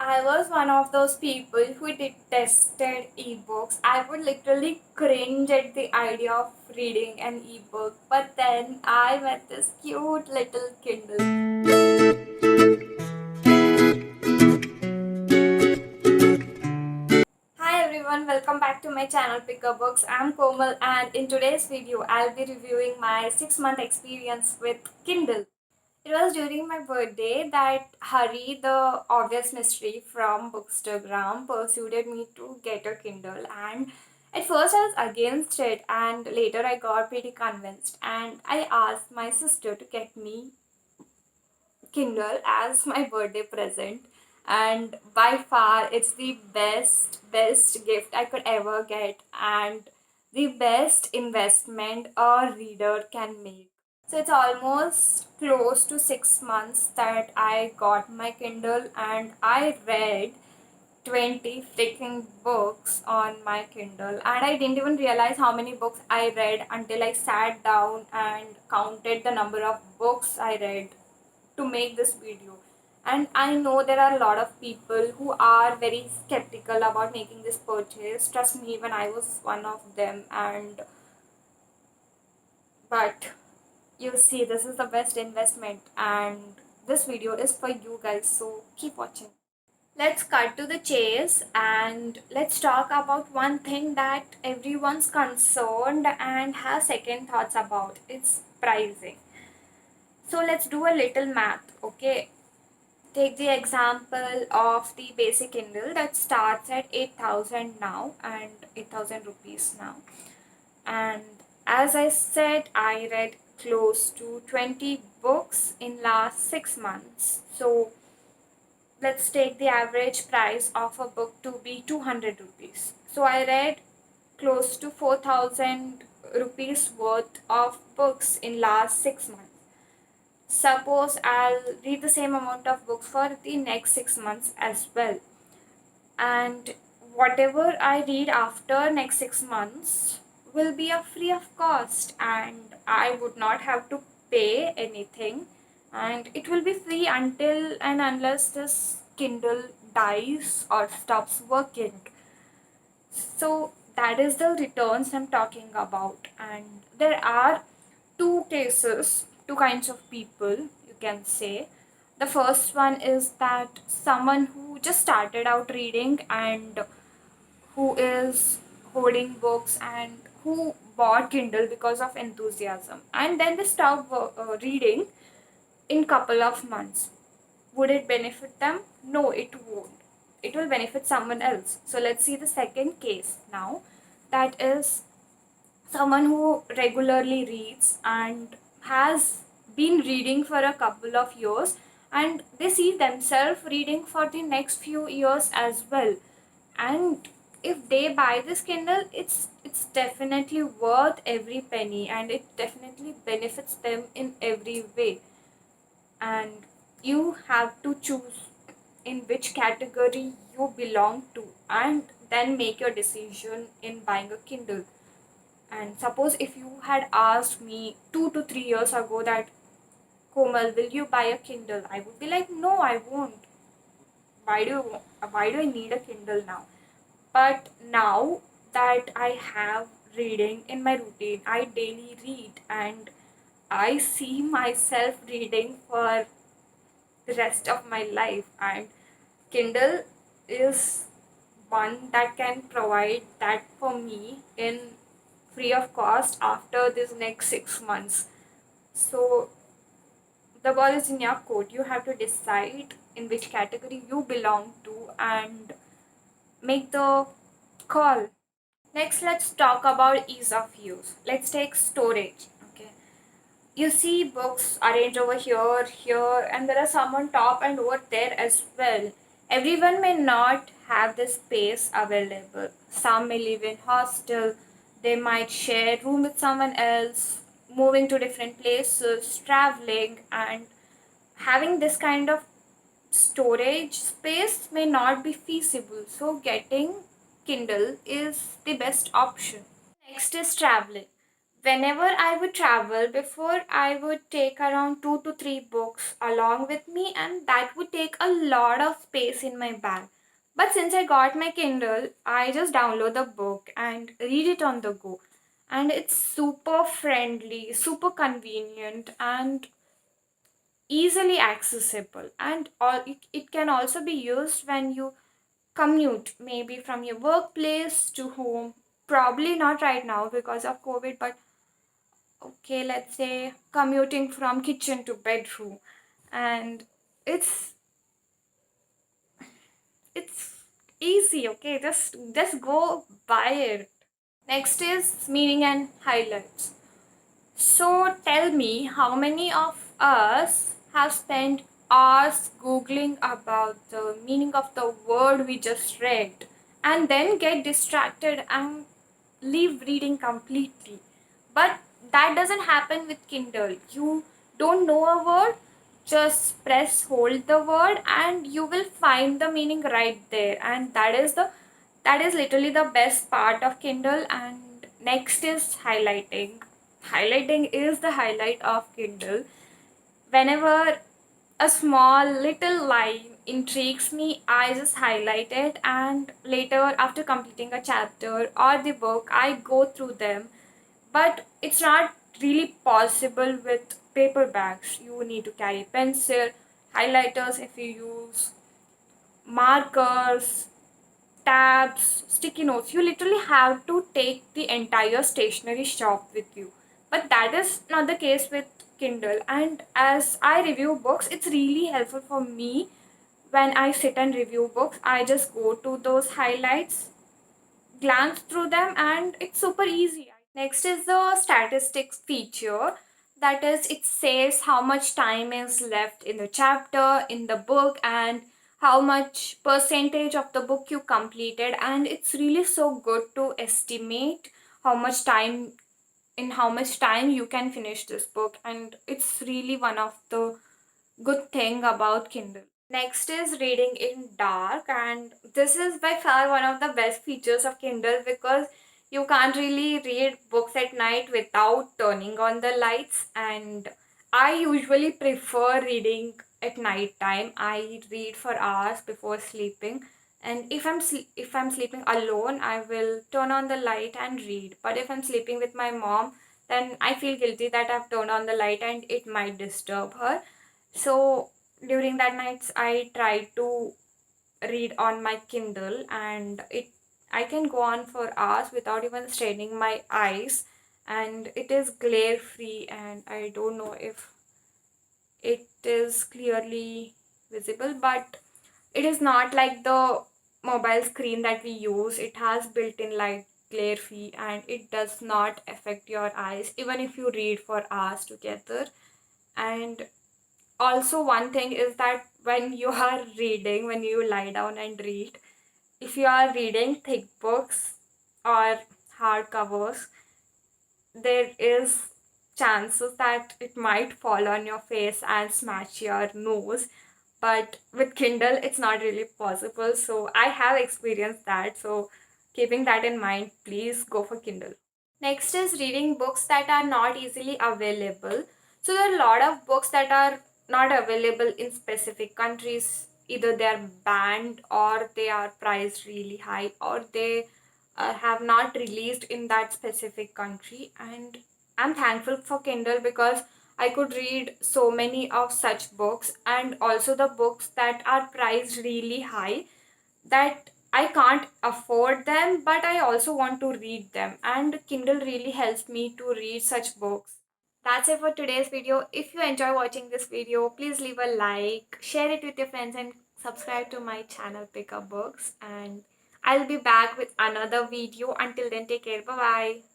I was one of those people who detested ebooks. I would literally cringe at the idea of reading an ebook. But then I met this cute little Kindle. Hi everyone, welcome back to my channel Picker Books. I'm Komal and in today's video I'll be reviewing my 6-month experience with Kindle. It was during my birthday that Hari, the obvious mystery from Bookstagram, persuaded me to get a Kindle. And at first I was against it, and later I got pretty convinced. And I asked my sister to get me Kindle as my birthday present. And by far, it's the best gift I could ever get, and the best investment a reader can make. So it's almost close to 6 months that I got my Kindle, and I read 20 freaking books on my Kindle. And I didn't even realize how many books I read until I sat down and counted the number of books I read to make this video. And I know there are a lot of people who are very skeptical about making this purchase. Trust me, even I was one of them. But you see, this is the best investment, and this video is for you guys, so keep watching. Let's cut to the chase and let's talk about one thing that everyone's concerned and has second thoughts about. It's pricing. So let's do a little math, okay? Take the example of the basic Kindle that starts at 8,000 now and 8,000 rupees now. And as I said, I read close to 20 books in last 6 months. So let's take the average price of a book to be 200 rupees. So I read close to 4,000 rupees worth of books in last 6 months. Suppose I'll read the same amount of books for the next 6 months as well. And whatever I read after next 6 months will be a free of cost, and I would not have to pay anything, and it will be free until and unless this Kindle dies or stops working. So that is the returns I'm talking about. And there are two kinds of people, you can say. The first one is that someone who just started out reading and who is holding books and who bought Kindle because of enthusiasm, and then they stopped reading in couple of months. Would it benefit them? No, it won't. It will benefit someone else. So let's see the second case now. That is someone who regularly reads and has been reading for a couple of years, and they see themselves reading for the next few years as well. And if they buy this Kindle, it's definitely worth every penny, and it definitely benefits them in every way. And you have to choose in which category you belong to, and then make your decision in buying a Kindle. And suppose if you had asked me 2 to 3 years ago that, Komal, will you buy a Kindle? I would be like, no, I won't. Why do I need a Kindle now? But now that I have reading in my routine, I daily read, and I see myself reading for the rest of my life, and Kindle is one that can provide that for me in free of cost after this next 6 months. So the ball is in your court. You have to decide in which category you belong to and make the call. Next, let's talk about ease of use. Let's take storage. Okay, you see books arranged over here, here, and there are some on top and over there as well. Everyone may not have the space available. Some may live in hostel, they might share room with someone else, moving to different places, traveling, and having this kind of storage space may not be feasible. So getting Kindle is the best option. Next is traveling. Whenever I would travel, before I would take around 2 to 3 books along with me, and that would take a lot of space in my bag. But since I got my Kindle, I just download the book and read it on the go. And it's super friendly, super convenient, and easily accessible. And it can also be used when you commute, maybe from your workplace to home. Probably not right now because of COVID, but okay, let's say commuting from kitchen to bedroom, and it's it's easy. Okay, just go buy it. Next is meaning and highlights. So tell me, how many of us have spent hours googling about the meaning of the word we just read and then get distracted and leave reading completely? But that doesn't happen with Kindle. You don't know a word, just press hold the word and you will find the meaning right there. And that is literally the best part of Kindle. And next is highlighting. Highlighting is the highlight of Kindle. Whenever a small little line intrigues me, I just highlight it, and later, after completing a chapter or the book, I go through them. But it's not really possible with paperbacks. You need to carry pencil, highlighters if you use, markers, tabs, sticky notes. You literally have to take the entire stationery shop with you. But that is not the case with Kindle. And as I review books, it's really helpful for me when I sit and review books. I just go to those highlights, glance through them, and it's super easy. Next is the statistics feature. That is, it says how much time is left in the chapter, in the book, and how much percentage of the book you completed. And it's really so good to estimate how much time in how much time you can finish this book. And it's really one of the good thing about Kindle. Next is reading in dark, and this is by far one of the best features of Kindle because you can't really read books at night without turning on the lights. And I usually prefer reading at night time. I read for hours before sleeping, and if I'm sleeping alone, I will turn on the light and read. But if I'm sleeping with my mom, then I feel guilty that I've turned on the light and it might disturb her. So during that nights I try to read on my Kindle, and it I can go on for hours without even straining my eyes, and it is glare free, and I don't know if it is clearly visible, but it is not like the mobile screen that we use. It has built-in light, glare free, and it does not affect your eyes even if you read for hours together. And also, one thing is that when you are reading, when you lie down and read, if you are reading thick books or hardcovers, there is chances that it might fall on your face and smash your nose. But with Kindle, it's not really possible. So I have experienced that. So keeping that in mind, please go for Kindle. Next is reading books that are not easily available. So there are a lot of books that are not available in specific countries. Either they are banned or they are priced really high, or they have not released in that specific country. And I'm thankful for Kindle because I could read so many of such books, and also the books that are priced really high that I can't afford them, but I also want to read them. And Kindle really helps me to read such books. That's it for today's video. If you enjoy watching this video, please leave a like, share it with your friends, and subscribe to my channel Pick Up Books. And I'll be back with another video. Until then, take care. Bye bye.